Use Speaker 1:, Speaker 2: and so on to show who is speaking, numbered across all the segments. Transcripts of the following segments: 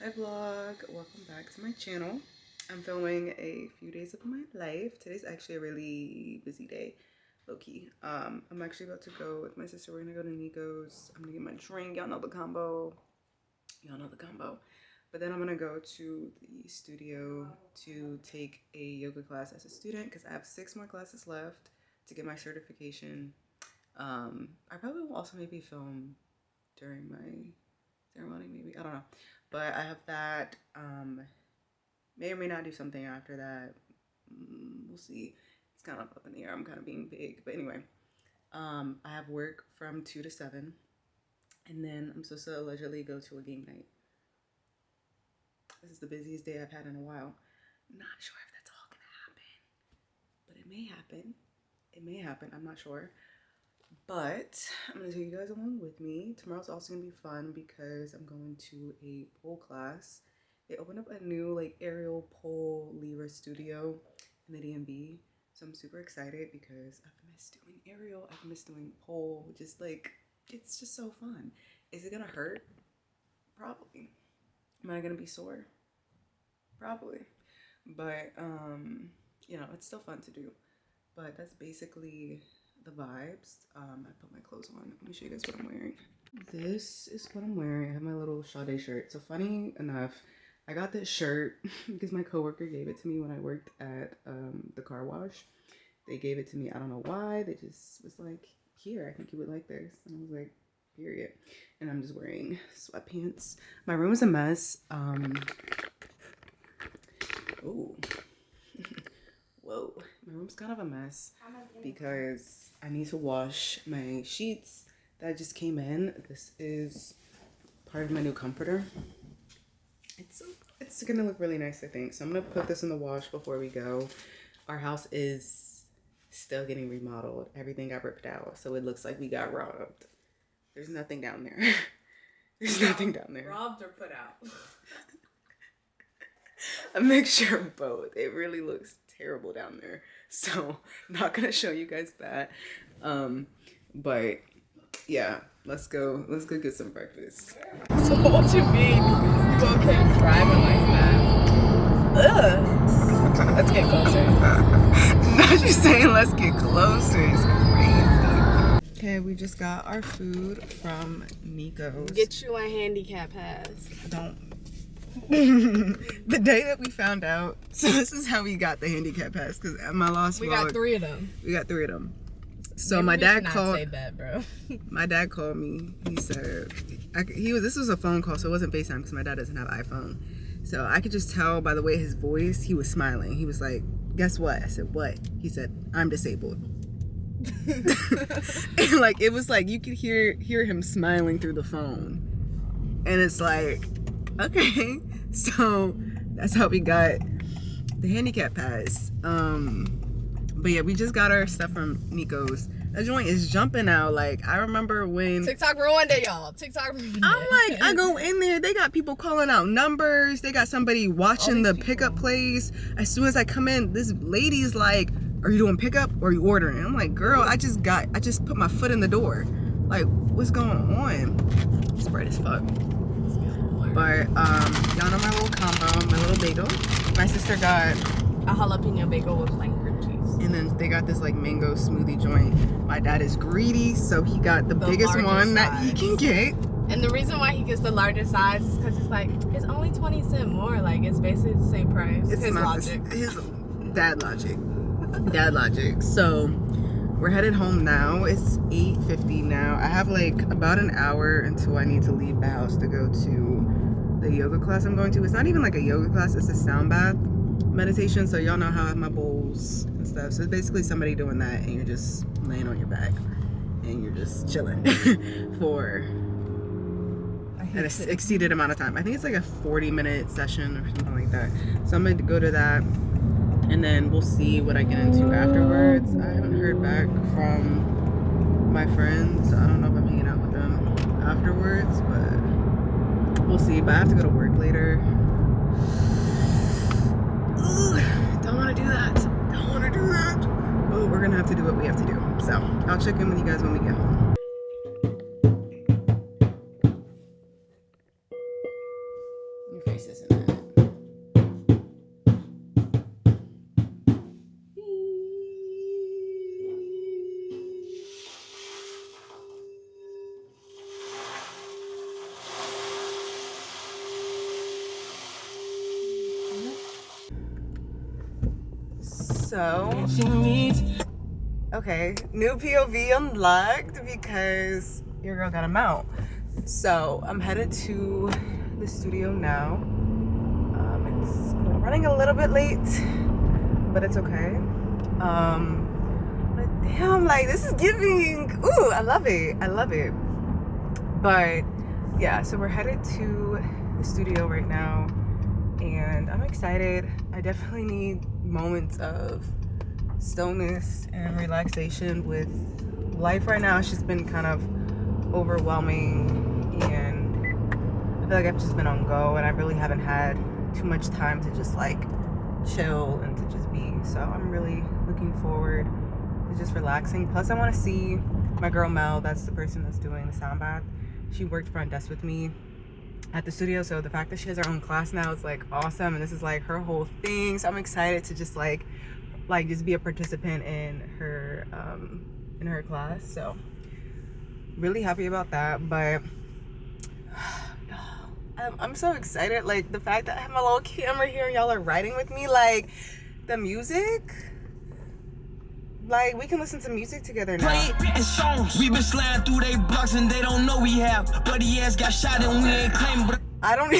Speaker 1: Hi vlog, welcome back to my channel. I'm filming a few days of my life. Today's actually a really busy day, low-key. I'm actually about to go with my sister. We're gonna go to Nico's. I'm gonna get my drink. Y'all know the combo. But then I'm gonna go to the studio to take a yoga class as a student because I have 6 more classes left to get my certification. I probably will also maybe film during my ceremony, maybe, I don't know, but I have that. May or may not do something after that. We'll see. It's kind of up in the air. I'm kind of being big, but anyway, I have work from 2 to 7, and then I'm supposed to allegedly go to a game night. This is the busiest day I've had in a while. Not sure if that's all gonna happen, but it may happen. I'm not sure. But I'm gonna take you guys along with me. Tomorrow's also gonna be fun because I'm going to a pole class. They opened up a new like aerial pole lever studio in the DMV. So I'm super excited because I've missed doing aerial. I've missed doing pole, which is like, it's just so fun. Is it gonna hurt? Probably. Am I gonna be sore? Probably. But you know, it's still fun to do. But that's basically the vibes. I put my clothes on. Let me show you guys what I'm wearing. This is what I'm wearing. I have my little Sade shirt. So funny enough, I got this shirt because my coworker gave it to me when I worked at the car wash. They gave it to me. I don't know why. They just was like, here, I think you would like this. And I was like, period. And I'm just wearing sweatpants. My room is a mess. Ooh. Whoa, my room's kind of a mess because I need to wash my sheets that just came in. This is part of my new comforter. It's gonna look really nice, I think. So I'm gonna put this in the wash before we go. Our house is still getting remodeled. Everything got ripped out, so it looks like we got robbed. There's nothing down there. There's nothing down there.
Speaker 2: Robbed or put out?
Speaker 1: A mixture of both. It really looks terrible down there, so not gonna show you guys that. But yeah, let's go get some breakfast.
Speaker 2: So what you mean? You okay driving like that? Ugh. Let's get closer.
Speaker 1: Not just saying let's get closer. It's crazy. Okay, we just got our food from Nico's.
Speaker 2: Get you a handicap pass.
Speaker 1: Don't. The day that we found out, so this is how we got the handicap pass, because at my last vlog,
Speaker 2: got 3 of them.
Speaker 1: We got 3 of them. So
Speaker 2: Maybe
Speaker 1: my dad
Speaker 2: not
Speaker 1: called.
Speaker 2: say that, bro.
Speaker 1: My dad called me. He said this was a phone call, so it wasn't FaceTime because my dad doesn't have iPhone. So I could just tell by the way his voice, he was smiling. He was like, "Guess what?" I said, "What?" He said, "I'm disabled." And like it was like you could hear him smiling through the phone, and it's like, okay, so that's how we got the handicap pass. But yeah, we just got our stuff from Nico's. That joint is jumping out. Like, I remember when
Speaker 2: TikTok ruined it, y'all. TikTok ruined it.
Speaker 1: I'm like, I go in there, they got people calling out numbers. They got somebody watching the pickup place. As soon as I come in, this lady's like, are you doing pickup or are you ordering? I'm like, girl, I just put my foot in the door. Like, what's going on? It's bright as fuck. But y'all know my little combo, my little bagel. My sister got
Speaker 2: a jalapeno bagel with plain cream cheese.
Speaker 1: And then they got this like mango smoothie joint. My dad is greedy, so he got the biggest one that he can get.
Speaker 2: And the reason why he gets the largest size is because it's like, it's only 20 cents more. Like, it's basically the same price.
Speaker 1: It's
Speaker 2: his
Speaker 1: not
Speaker 2: logic.
Speaker 1: His dad logic. Dad logic. So we're headed home now. It's 8:50 now. I have like about an hour until I need to leave the house to go to the yoga class I'm going to. It's not even like a yoga class, it's a sound bath meditation. So y'all know how I have my bowls and stuff. So it's basically somebody doing that and you're just laying on your back and you're just chilling for an exceeded amount of time. I think it's like a 40-minute session or something like that. So I'm going to go to that and then we'll see what I get into afterwards. I haven't heard back from my friends. I don't know if I'm hanging out with them afterwards, but we'll see. But I have to go to work later. Don't want to do that. But we're gonna have to do what we have to do. So I'll check in with you guys when we get home. increase this in a minute. So, okay, new POV unlocked because your girl got a mount. So I'm headed to the studio now. It's running a little bit late, but it's okay. But damn, like this is giving. Ooh, I love it. I love it. But yeah, so we're headed to the studio right now, and I'm excited. I definitely need moments of stillness and relaxation with life right now. It's just been kind of overwhelming, and I feel like I've just been on go, and I really haven't had too much time to just like chill and to just be. So I'm really looking forward to just relaxing. Plus I want to see my girl Mel. That's the person that's doing the sound bath. She worked front desk with me at the studio, so the fact that she has her own class now is like awesome, and this is like her whole thing. So I'm excited to just like just be a participant in her class. So really happy about that. But I'm so excited, like the fact that I have my little camera here and y'all are riding with me, like the music, like we can listen to music together now.
Speaker 3: And songs. We been sliding through they blocks and they don't know we have. Buddy ass got shot and we ain't claiming. But
Speaker 1: I don't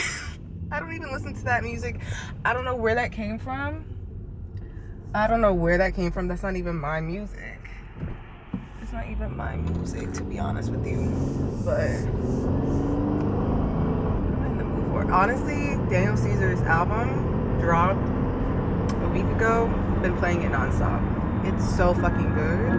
Speaker 1: even listen to that music. I don't know where that came from. That's not even my music. It's not even my music, to be honest with you. But I'm in the mood for it. Honestly, Daniel Caesar's album dropped a week ago. Been playing it nonstop. It's so fucking good.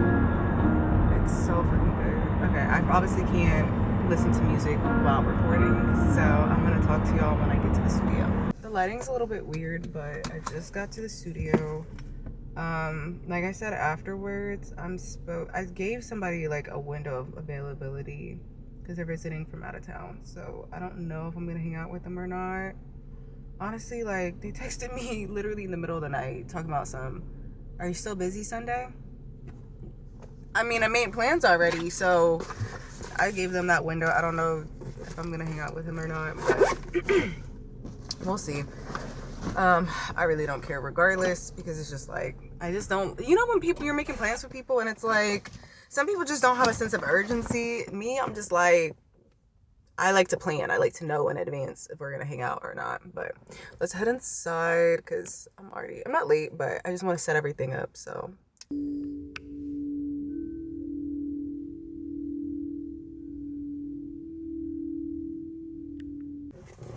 Speaker 1: It's so fucking good. Okay, I obviously can't listen to music while recording, so I'm gonna talk to y'all when I get to the studio. The lighting's a little bit weird, but I just got to the studio. Like I said afterwards, I gave somebody like a window of availability because they're visiting from out of town, so I don't know if I'm gonna hang out with them or not. Honestly, like they texted me literally in the middle of the night talking about are you still busy Sunday? I mean, I made plans already, so I gave them that window. I don't know if I'm gonna hang out with him or not, but we'll see. I really don't care regardless, because it's just like, I just don't, you know, when you're making plans for people and it's like, some people just don't have a sense of urgency. Me, I'm just like, I like to plan. I like to know in advance if we're gonna hang out or not. But let's head inside because I'm not late, but I just want to set everything up. So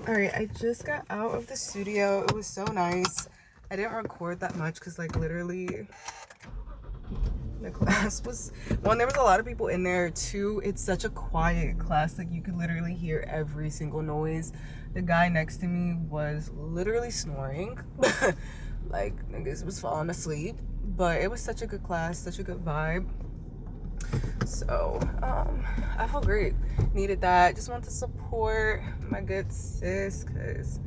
Speaker 1: all right, I just got out of the studio. It was so nice. I didn't record that much because like literally the class was, one, there was a lot of people in there. Two, it's such a quiet class, like you could literally hear every single noise. The guy next to me was literally snoring like niggas was falling asleep. But it was such a good class, such a good vibe. So I feel great. Needed that. Just want to support my good sis because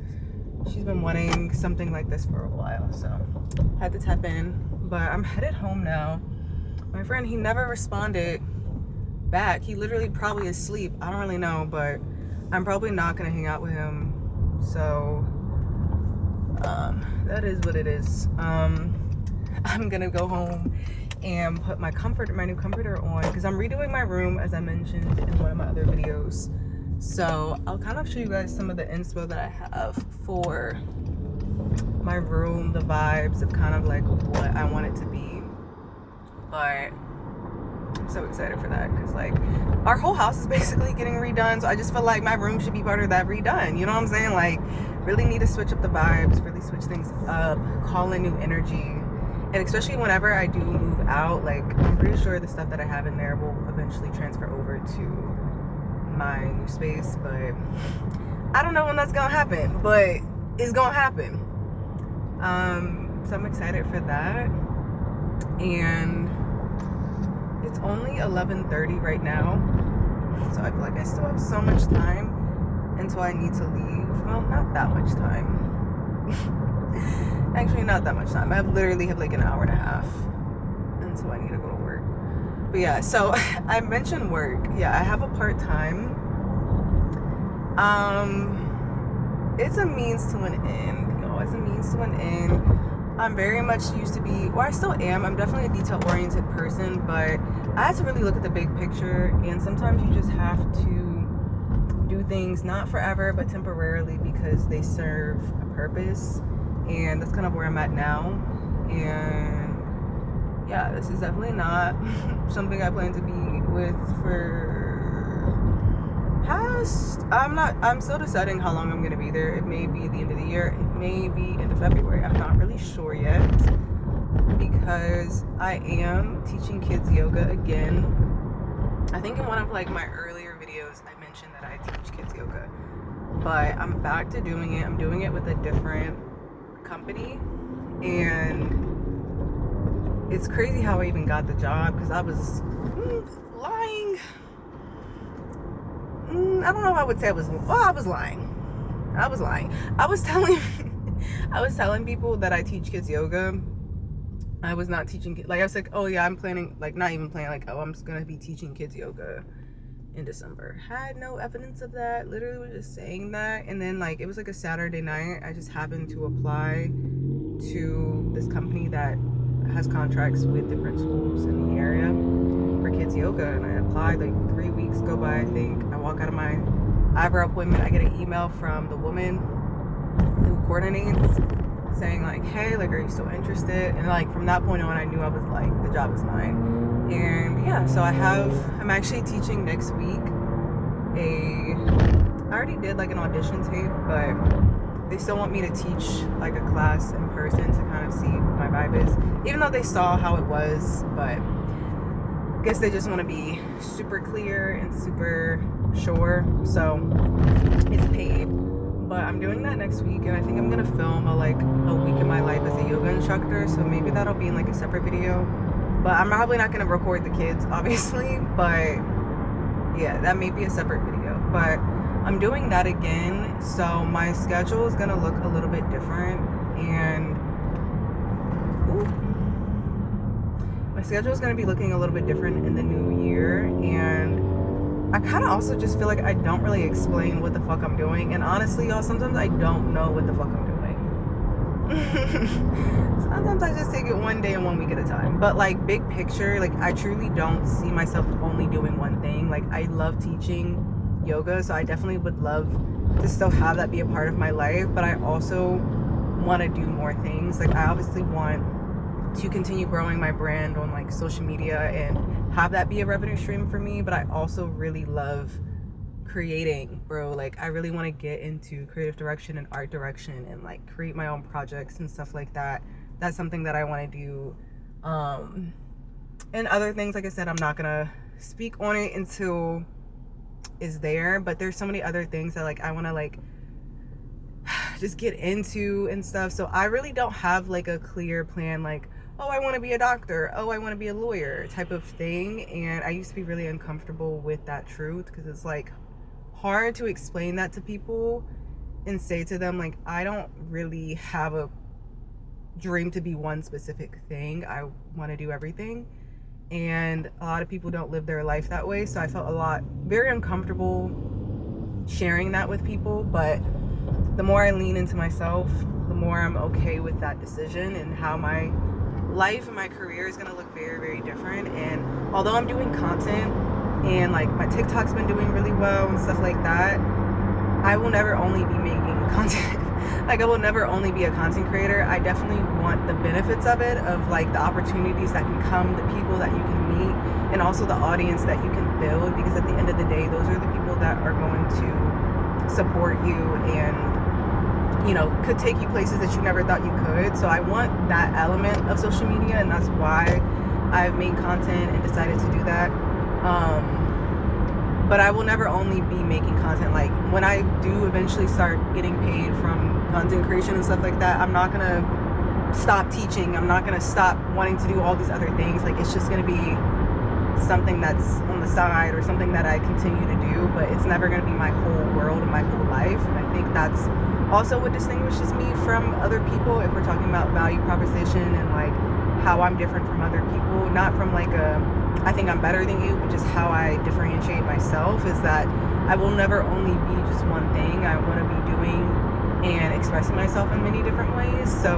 Speaker 1: she's been wanting something like this for a while, so had to tap in. But I'm headed home now. My friend, he never responded back. He literally probably is asleep. I don't really know, but I'm probably not gonna hang out with him. So that is what it is. I'm gonna go home and put my new comforter on because I'm redoing my room, as I mentioned in one of my other videos. So I'll kind of show you guys some of the inspo that I have for my room, the vibes of kind of like what I want it to be. But I'm so excited for that because like our whole house is basically getting redone, so I just feel like my room should be part of that redone, you know what I'm saying? Like really need to switch up the vibes, really switch things up, call in new energy. And especially whenever I do move out, like I'm pretty sure the stuff that I have in there will eventually transfer over to my new space, but I don't know when that's gonna happen, but it's gonna happen. So I'm excited for that. And it's only 11:30 right now, so I feel like I still have so much time until I need to leave. Well, not that much time. Actually, not that much time. I literally have like an hour and a half until I need to go to work. But yeah, so I mentioned work. Yeah, I have a part-time. It's a means to an end. It's a means to an end. I'm very much used to be, or I still am. I'm definitely a detail-oriented person, but I had to really look at the big picture, and sometimes you just have to do things not forever, but temporarily, because they serve a purpose, and that's kind of where I'm at now. And yeah, this is definitely not something I plan to be with for past. I'm still deciding how long I'm gonna be there. It may be the end of the year, it may be end of February. I'm not really sure yet, because I am teaching kids yoga again. I think in one of like my earlier videos I mentioned that I teach kids yoga, but I'm back to doing it. I'm doing it with a different company, and it's crazy how I even got the job, because I was lying. I don't know if I would say I was lying. I was telling people that I teach kids yoga. I was not teaching, like I was like, oh yeah, I'm planning, like not even planning, like, oh, I'm just gonna be teaching kids yoga in December. Had no evidence of that. Literally was just saying that. And then like it was like a Saturday night, I just happened to apply to this company that has contracts with different schools in the area for kids yoga, and I applied. Like 3 weeks go by, I think. I walk out of my eyebrow appointment, I get an email from the woman who coordinates saying like, hey, like, are you still interested? And like from that point on, I knew I was like, the job is mine. And yeah, so I'm actually teaching next week. I already did like an audition tape, but they still want me to teach like a class in person to kind of see what my vibe is, even though they saw how it was. But I guess they just want to be super clear and super sure, so it's paid. But I'm doing that next week, and I think I'm gonna film a week in my life as a yoga instructor, so maybe that'll be in like a separate video. But I'm probably not gonna record the kids, obviously, but yeah, that may be a separate video. But I'm doing that again, so my schedule is gonna look a little bit different, and my schedule is gonna be looking a little bit different in the new year. And I kind of also just feel like I don't really explain what the fuck I'm doing, and honestly, y'all, sometimes I don't know what the fuck I'm doing. Sometimes I just take it one day and 1 week at a time. But like big picture, like I truly don't see myself only doing one thing. Like I love teaching yoga, so I definitely would love to still have that be a part of my life, but I also want to do more things. Like I obviously want to continue growing my brand on like social media and have that be a revenue stream for me, but I also really love creating, bro. Like I really want to get into creative direction and art direction and like create my own projects and stuff like that. That's something that I want to do. And other things, like I said, I'm not gonna speak on it until it's there, but there's so many other things that like I want to like just get into and stuff. So I really don't have like a clear plan, like, oh, I want to be a doctor, oh, I want to be a lawyer type of thing. And I used to be really uncomfortable with that truth, because it's like hard to explain that to people and say to them like, I don't really have a dream to be one specific thing. I want to do everything, and a lot of people don't live their life that way. So I felt very uncomfortable sharing that with people. But the more I lean into myself, the more I'm okay with that decision, and how my life and my career is going to look very, very different. And although I'm doing content and like my TikTok's been doing really well and stuff like that, I will never only be making content. Like I will never only be a content creator. I definitely want the benefits of it, of like the opportunities that can come, the people that you can meet, and also the audience that you can build, because at the end of the day, those are the people that are going to support you and, you know, could take you places that you never thought you could. So I want that element of social media, and that's why I've made content and decided to do that. But I will never only be making content. Like when I do eventually start getting paid from content creation and stuff like that, I'm not gonna stop teaching. I'm not gonna stop wanting to do all these other things. Like it's just gonna be something that's on the side or something that I continue to do, but it's never going to be my whole world and my whole life. And I think that's also what distinguishes me from other people, if we're talking about value proposition and like how I'm different from other people. Not from like I think I'm better than you, but just how I differentiate myself is that I will never only be just one thing. I want to be doing and expressing myself in many different ways. So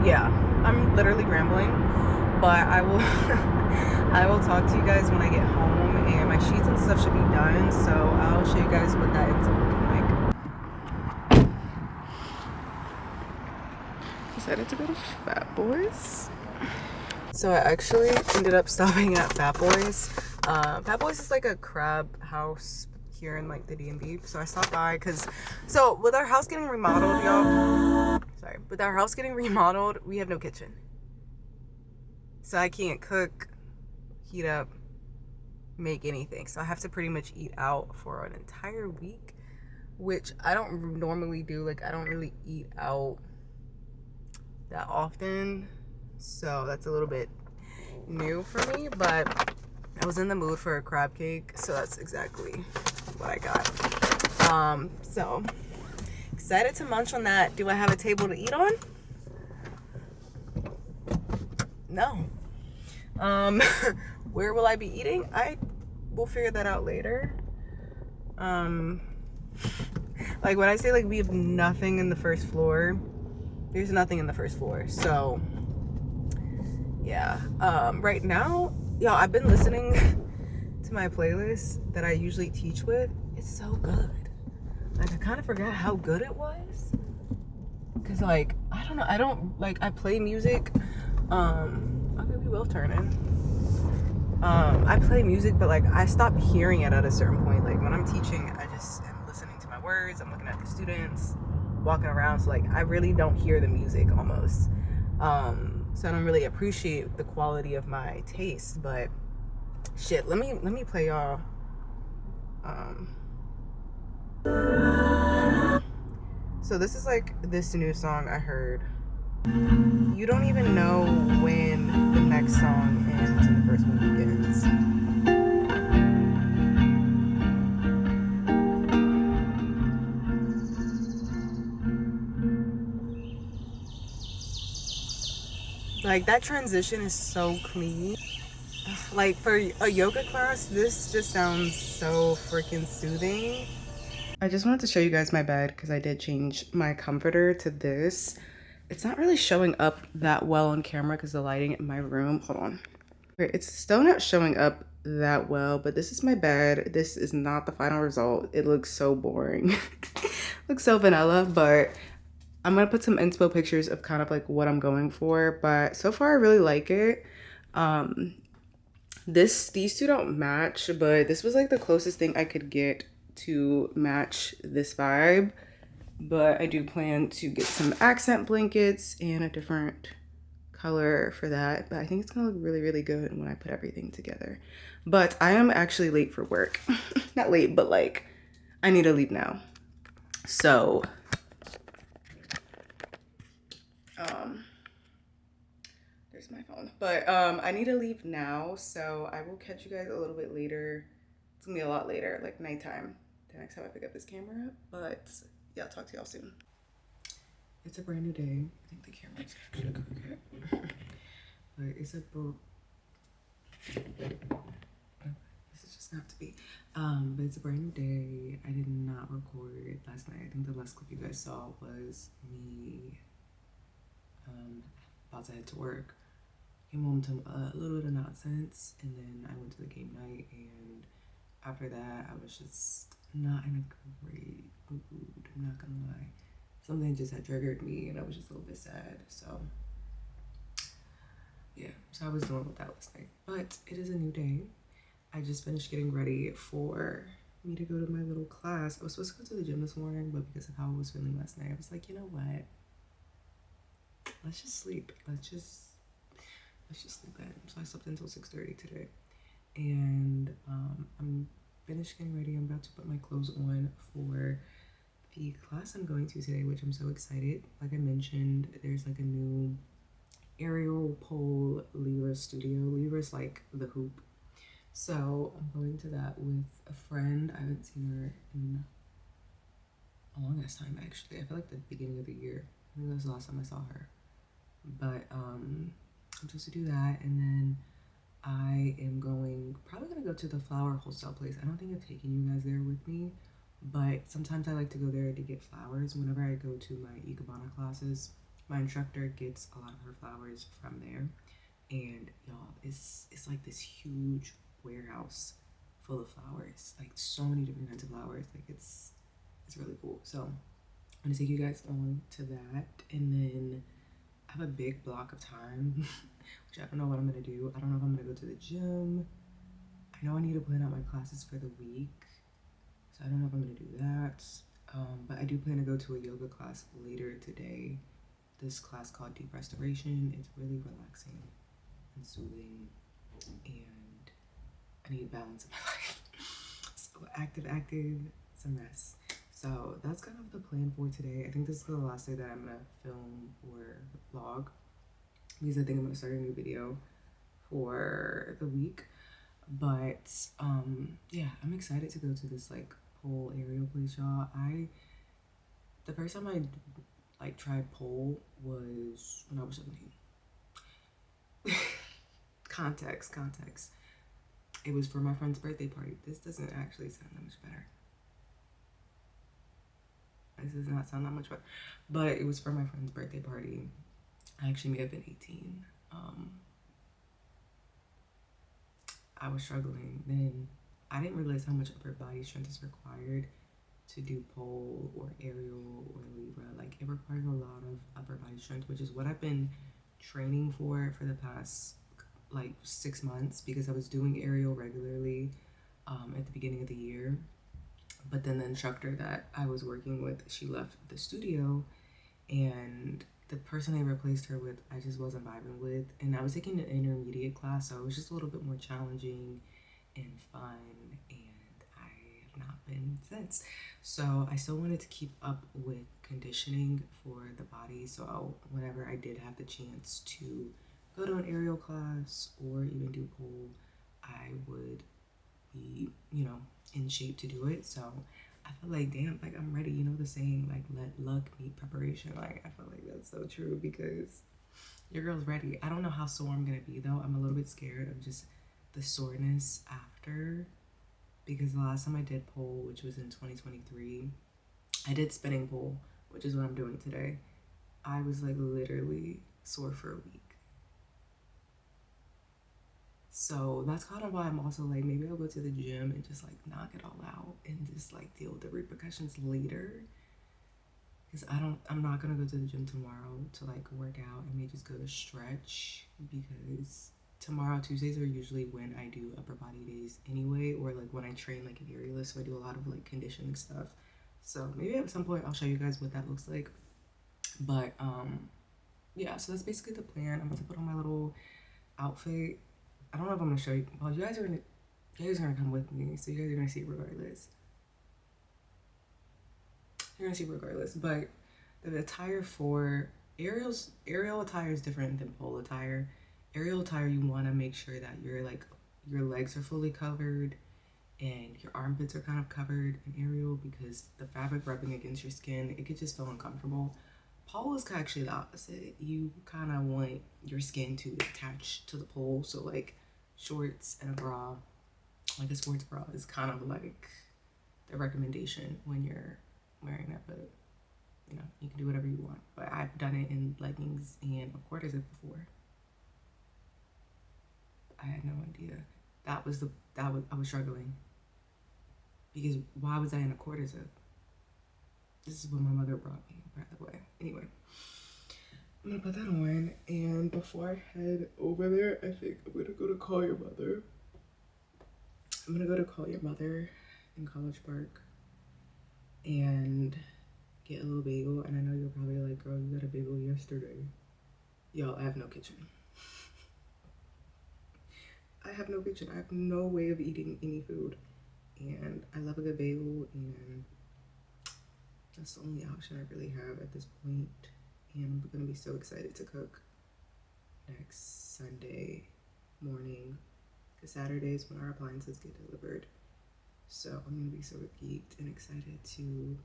Speaker 1: yeah, I'm literally rambling, but I will I will talk to you guys when I get home, and my sheets and stuff should be done, so I'll show you guys what that ends up looking like. Decided to go to Fat Boys. So I actually ended up stopping at Fat Boys. Fat Boys is like a crab house here in like the DMV. So I stopped by because, so with our house getting remodeled, y'all, with our house getting remodeled, we have no kitchen. So I can't cook, heat up, make anything. So I have to pretty much eat out for an entire week, which I don't normally do. Like, I don't really eat out that often. So that's a little bit new for me, but I was in the mood for a crab cake, so that's exactly what I got. So excited to munch on that. Do I have a table to eat on? No. Where will I be eating? I will figure that out later. Like when I say like we have nothing in the first floor, there's nothing in the first floor. So yeah. Right now, y'all, I've been listening to my playlist that I usually teach with. It's so good. Like I kind of forgot how good it was. Cause like, I don't know, I play music. Okay, we will turn in. I play music, but like I stop hearing it at a certain point. Like when I'm teaching, I just am listening to my words. I'm looking at the students, walking around. So like I really don't hear the music almost. So I don't really appreciate the quality of my taste. But shit, let me play y'all. So this is like this new song I heard. You don't even know when the next song ends and the first one begins. Like that transition is so clean. Like for a yoga class, this just sounds so freaking soothing. I just wanted to show you guys my bed because I did change my comforter to this. It's not really showing up that well on camera because the lighting in my room, hold on. It's still not showing up that well, but this is my bed. This is not the final result. It looks so boring. Looks so vanilla, but I'm gonna put some inspo pictures of kind of like what I'm going for, but so far I really like it. These two don't match, but this was like the closest thing I could get to match this vibe. But I do plan to get some accent blankets and a different color for that. But I think it's gonna look really, really good when I put everything together. But I am actually late for work. Not late, but like I need to leave now. So there's my phone. But I need to leave now, so I will catch you guys a little bit later. It's gonna be a lot later, like nighttime, the next time I pick up this camera up. But yeah, I'll talk to y'all soon. It's a brand new day. I think the camera's actually crooked. But it's a book. This is just not to be. But it's a brand new day. I did not record last night. I think the last clip you guys saw was me about to head to work. Came home to a little bit of nonsense, and then I went to the game night, and after that I was just not in a great mood, I'm not gonna lie. Something just had triggered me and I was just a little bit sad. So yeah, so I was dealing with that last night. But it is a new day. I just finished getting ready for me to go to my little class. I was supposed to go to the gym this morning, but because of how I was feeling last night, I was like, you know what? Let's just sleep. Let's just sleep in. So I slept until 6:30 today. And I'm finished getting ready. I'm about to put my clothes on for the class I'm going to today, which I'm so excited. Like I mentioned, there's like a new aerial pole Libra studio. Libra's like the hoop. So I'm going to that with a friend. I haven't seen her in a long ass time actually. I feel like the beginning of the year. I think that was the last time I saw her. But I'm supposed to do that, and then I am probably gonna go to the flower wholesale place. I don't think I've taken you guys there with me, but sometimes I like to go there to get flowers. Whenever I go to my Ikebana classes, my instructor gets a lot of her flowers from there. And y'all, it's like this huge warehouse full of flowers, like so many different kinds of flowers. Like it's really cool. So I'm gonna take you guys on to that, and then I have a big block of time, which I don't know what I'm gonna do. I don't know if I'm gonna go to the gym. I know I need to plan out my classes for the week, so I don't know if I'm gonna do that. But I do plan to go to a yoga class later today. This class called Deep Restoration. It's really relaxing and soothing, and I need balance in my life. So active, some rest. So that's kind of the plan for today. I think this is the last day that I'm gonna film or vlog, because I think I'm gonna start a new video for the week. But yeah, I'm excited to go to this like pole aerial place, y'all. The first time I like tried pole was when I was 17. Context. It was for my friend's birthday party. This doesn't actually sound that much better. This does not sound that much better. But it was for my friend's birthday party. I actually may have been 18. I was struggling then. I didn't realize how much upper body strength is required to do pole or aerial or Libra. Like it requires a lot of upper body strength, which is what I've been training for the past like 6 months, because I was doing aerial regularly at the beginning of the year. But then the instructor that I was working with, she left the studio, and the person I replaced her with, I just wasn't vibing with. And I was taking an intermediate class, so it was just a little bit more challenging and fun, and I have not been since. So I still wanted to keep up with conditioning for the body, so whenever I did have the chance to go to an aerial class or even do pole, I would be, in shape to do it. So I feel like, damn, like I'm ready. You know the saying, like, let luck meet preparation. Like I feel like that's so true, because your girl's ready. I don't know how sore I'm gonna be though. I'm a little bit scared of just the soreness after, because the last time I did pole, which was in 2023, I did spinning pole, which is what I'm doing today. I was like literally sore for a week. So that's kind of why I'm also like, maybe I'll go to the gym and just like knock it all out and just like deal with the repercussions later. Because I'm not gonna go to the gym tomorrow to like work out. I may just go to stretch, because tomorrow, Tuesdays are usually when I do upper body days anyway, or like when I train like an aerialist, so I do a lot of like conditioning stuff. So maybe at some point I'll show you guys what that looks like. But yeah, so that's basically the plan. I'm about to put on my little outfit. I don't know if I'm gonna show you. Well, you guys are gonna come with me, so you guys are gonna see it regardless. You're gonna see it regardless. But the attire for aerial attire is different than pole attire. Aerial attire, you want to make sure that your legs are fully covered and your armpits are kind of covered in aerial, because the fabric rubbing against your skin, it could just feel uncomfortable. Pole is actually the opposite. You kind of want your skin to attach to the pole, so like shorts and a bra, like a sports bra, is kind of like the recommendation when you're wearing that. But you can do whatever you want. But I've done it in leggings and a quarter zip before. I had no idea. I was struggling, because why was I in a quarter zip? This is what my mother brought me, by the way. Anyway, I'm gonna put that on, and before I head over there, I think I'm gonna go to Call Your Mother. I'm gonna go to Call Your Mother in College Park and get a little bagel. And I know you're probably like, girl, you got a bagel yesterday. Y'all, I have no kitchen. I have no kitchen. I have no way of eating any food. And I love a good bagel, and that's the only option I really have at this point. And I'm gonna be so excited to cook. next Sunday morning, because Saturday is when our appliances get delivered. So I'm gonna be sort of geeked and excited to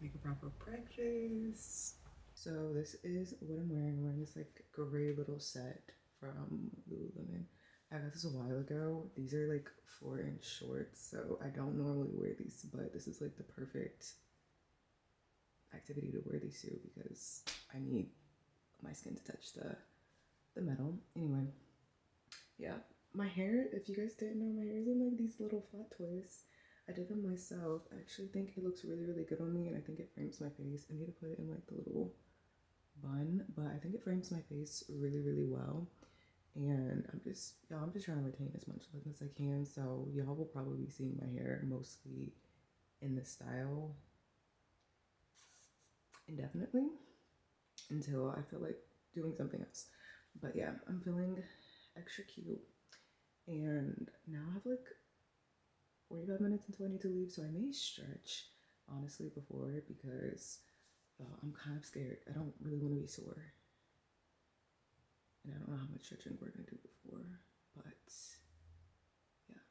Speaker 1: make a proper breakfast. So this is what I'm wearing. I'm wearing this like gray little set from Lululemon. I got this a while ago. These are like 4-inch shorts, so I don't normally wear these, but this is like the perfect activity to wear these to because I need my skin to touch the metal. Anyway, yeah, my hair, if you guys didn't know, my hair is in like these little flat twists. I did them myself. I actually think it looks really, really good on me, and I think it frames my face. I need to put it in like the little bun, but I think it frames my face really, really well. And I'm just trying to retain as much look as I can. So y'all will probably be seeing my hair mostly in this style indefinitely until I feel like doing something else. But yeah, I'm feeling extra cute. And now I have like 45 minutes until I need to leave, so I may stretch honestly before, because I'm kind of scared. I don't really want to be sore, and I don't know how much stretching we're gonna do before, but yeah.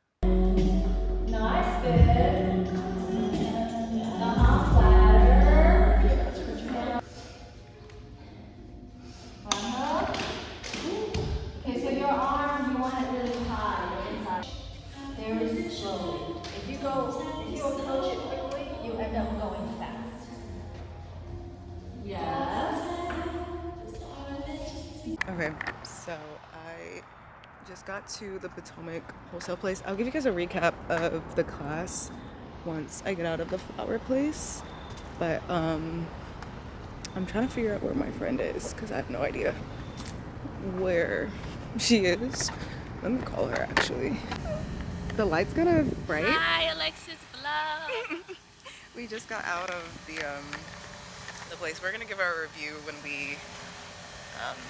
Speaker 1: Nice, good. The hump ladder. Okay, so your arm, you want it really high, inside. Very slowly. If you approach it quickly, you end up going fast. Yes. Okay, so I just got to the Potomac wholesale place. I'll give you guys a recap of the class once I get out of the flower place. But I'm trying to figure out where my friend is because I have no idea where she is. Let me call her actually. The light's kind of bright.
Speaker 2: Hi, Alexis Vlog.
Speaker 1: We just got out of the place. We're gonna give our review when we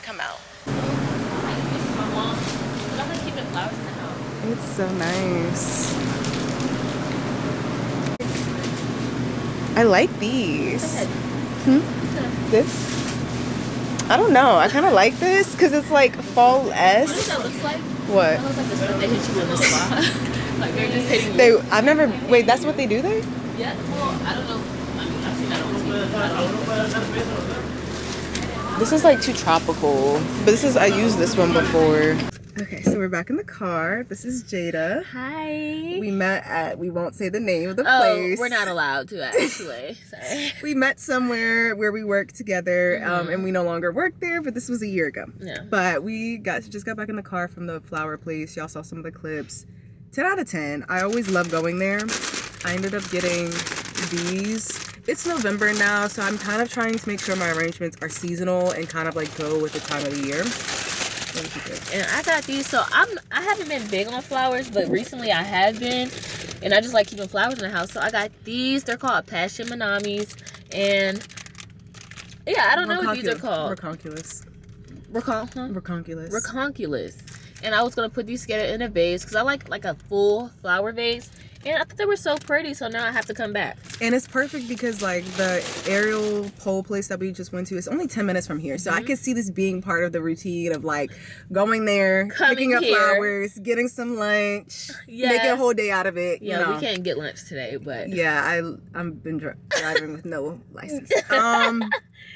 Speaker 1: come out.
Speaker 2: My mom, but I'm like keeping flowers in the house.
Speaker 1: It's so nice. I like these. This? I don't know. I kind of like this because it's like fall-esque.
Speaker 2: What does that look like?
Speaker 1: What?
Speaker 2: That looks like the stuff they hit you in the spot. Like they're just hitting you.
Speaker 1: I've never. Wait, that's what they do there?
Speaker 2: Yeah. Well, I don't know. I mean, I've seen that on TV.
Speaker 1: This is like too tropical. But I used this one before. Okay, so we're back in the car. This is Jada.
Speaker 2: Hi.
Speaker 1: We met at, we won't say the name of the
Speaker 2: Oh,
Speaker 1: place.
Speaker 2: we're not allowed to actually. Sorry.
Speaker 1: We met somewhere where we worked together, and we no longer work there, but this was a year ago.
Speaker 2: Yeah.
Speaker 1: But we just got back in the car from the flower place. Y'all saw some of the clips. 10 out of 10. I always love going there. I ended up getting these. It's November now, so I'm kind of trying to make sure my arrangements are seasonal and kind of like go with the time of the year.
Speaker 2: And I got these, so I haven't been big on flowers, but recently I have been, and I just like keeping flowers in the house. So I got these. They're called Passion Manamis, and yeah, I don't know what these are called.
Speaker 1: Reconculus.
Speaker 2: Reconculus.
Speaker 1: Reconculus.
Speaker 2: Reconculus. And I was gonna put these together in a vase because I like a full flower vase, and I thought they were so pretty. So now I have to come back.
Speaker 1: And it's perfect because like the aerial pole place that we just went to is only 10 minutes from here. So I could see this being part of the routine of like going there, picking up flowers, getting some lunch, making a whole day out of it.
Speaker 2: Yeah,
Speaker 1: you know.
Speaker 2: we can't get lunch today, but
Speaker 1: yeah, I've been driving with no license.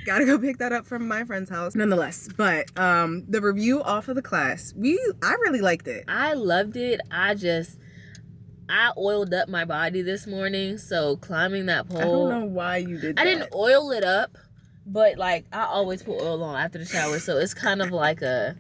Speaker 1: Gotta go pick that up from my friend's house nonetheless. But the review off of the class, I really liked it.
Speaker 2: I loved it. I oiled up my body this morning, so climbing that pole.
Speaker 1: I don't know why you did that.
Speaker 2: I didn't oil it up, but like I always put oil on after the shower, so it's kind of like a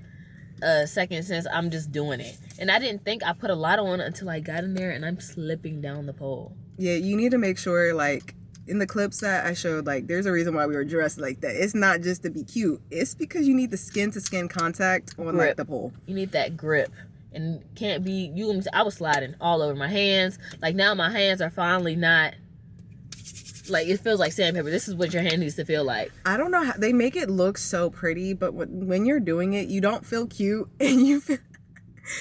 Speaker 2: second sense. I'm just doing it, and I didn't think I put a lot on until I got in there, and I'm slipping down the pole.
Speaker 1: Yeah, you need to make sure like in the clips that I showed, like there's a reason why we were dressed like that. It's not just to be cute. It's because you need the skin to skin contact on like the pole.
Speaker 2: You need that grip. And can't be I was sliding all over my hands. Like now my hands are finally not like, it feels like sandpaper. This is what your hand needs to feel like.
Speaker 1: I don't know how they make it look so pretty, but when you're doing it, you don't feel cute, and you feel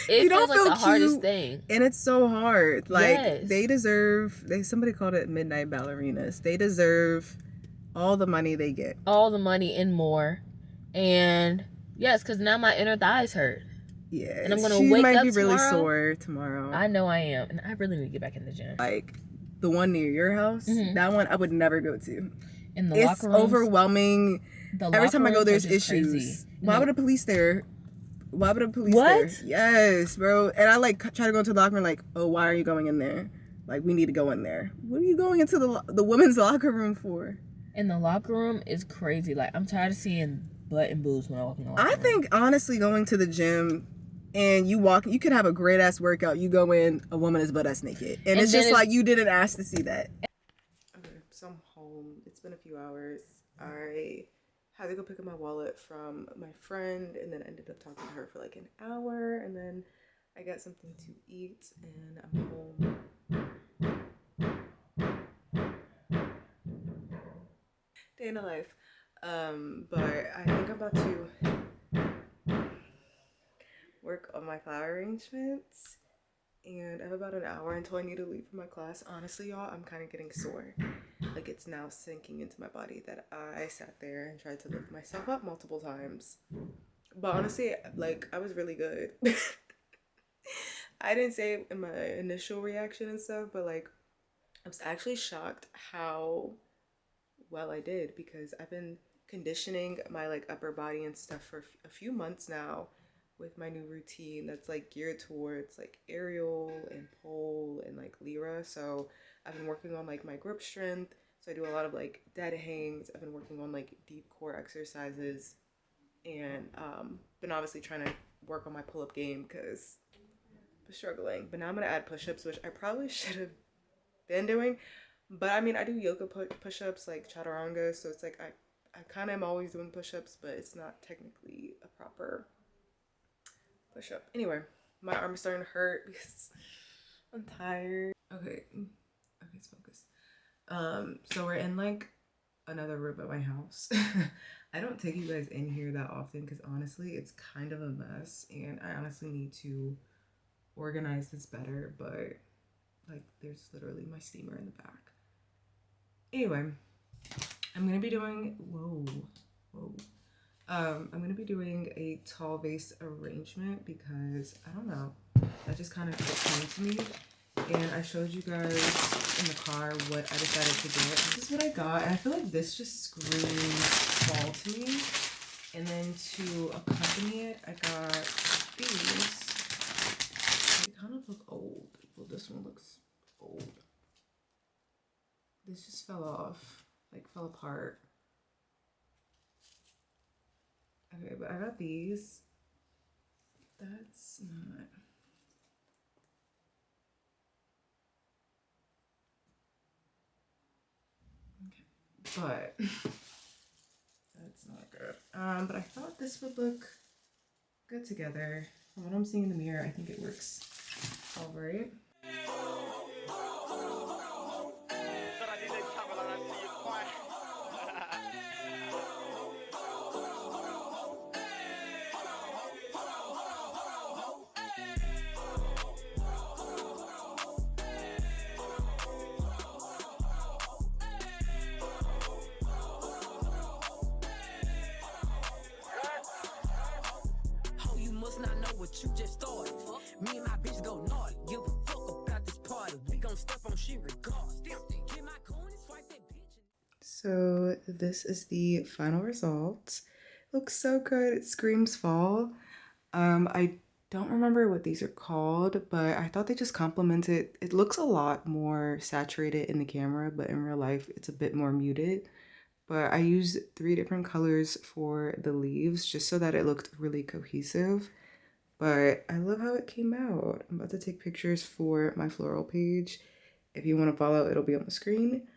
Speaker 2: it feels like the hardest thing,
Speaker 1: and it's so hard. Like
Speaker 2: yes.
Speaker 1: Somebody called it midnight ballerinas. They deserve all the money they get,
Speaker 2: all the money and more. And Yes, because now my inner thighs hurt.
Speaker 1: Yeah,
Speaker 2: And I'm gonna
Speaker 1: she
Speaker 2: wake
Speaker 1: might
Speaker 2: up
Speaker 1: be really
Speaker 2: tomorrow.
Speaker 1: sore tomorrow.
Speaker 2: I know I am, and I really need to get back in the gym.
Speaker 1: Like the one near your house, that one I would never go to.
Speaker 2: In the
Speaker 1: It's
Speaker 2: locker rooms,
Speaker 1: overwhelming. Every time I go, there's issues.
Speaker 2: crazy.
Speaker 1: Why would a police there? Why would a police
Speaker 2: What?
Speaker 1: there? Yes, bro. And I like try to go into the locker room, like, oh, why are you going in there? Like, we need to go in there. What are you going into the women's locker room for?
Speaker 2: In the locker room is crazy. Like, I'm tired of seeing butt and boobs when I walk in the locker room.
Speaker 1: I think honestly, going to the gym and you could have a great ass workout. You go in, a woman is butt ass naked, and it's just like you didn't ask to see that. Okay, so I'm home. It's been a few hours. I had to go pick up my wallet from my friend, and then ended up talking to her for like an hour, and then I got something to eat, and I'm home. Day in the life. But I think I'm about to work on my flower arrangements, and I have about an hour until I need to leave for my class. Honestly, y'all, I'm kind of getting sore. Like, it's now sinking into my body that I sat there and tried to lift myself up multiple times. But honestly, like, I was really good. I didn't say it in my initial reaction and stuff, but like, I was actually shocked how well I did, because I've been conditioning my like upper body and stuff for a few months now with my new routine that's like geared towards like aerial and pole and like lira. So I've been working on like my grip strength, so I do a lot of like dead hangs. I've been working on like deep core exercises, and been obviously trying to work on my pull-up game because I'm struggling. But now I'm gonna add push-ups, which I probably should have been doing. But I mean, I do yoga push-ups like chaturanga, so it's like I kind of am always doing push-ups, but it's not technically a proper push-up. Anyway, my arm is starting to hurt because I'm tired. Okay, let's focus. So we're in like another room at my house. I don't take you guys in here that often because honestly, it's kind of a mess, and I honestly need to organize this better, but like there's literally my steamer in the back. Anyway, I'm gonna be doing I'm gonna be doing a tall vase arrangement because I don't know, that just kind of came to me, and I showed you guys in the car what I decided to get. This is what I got, and I feel like this just screams fall to me. And then to accompany it, I got these. They kind of look old. Well, this one looks old. This just fell off, like fell apart. Okay, but I got these. That's not. Okay, but that's not good. But I thought this would look good together. From what I'm seeing in the mirror, I think it works all right.
Speaker 3: You just started. Me and my bitch go naughty. Give a fuck about this party. We gon' step on shit regardless. Get my coin and swipe that bitch.
Speaker 1: So this is the final result. Looks so good. It screams fall. I don't remember what these are called, but I thought they just complemented. It looks a lot more saturated in the camera, but in real life it's a bit more muted. But I used 3 different colors for the leaves just so that it looked really cohesive. But I love how it came out. I'm about to take pictures for my floral page. If you want to follow, it'll be on the screen.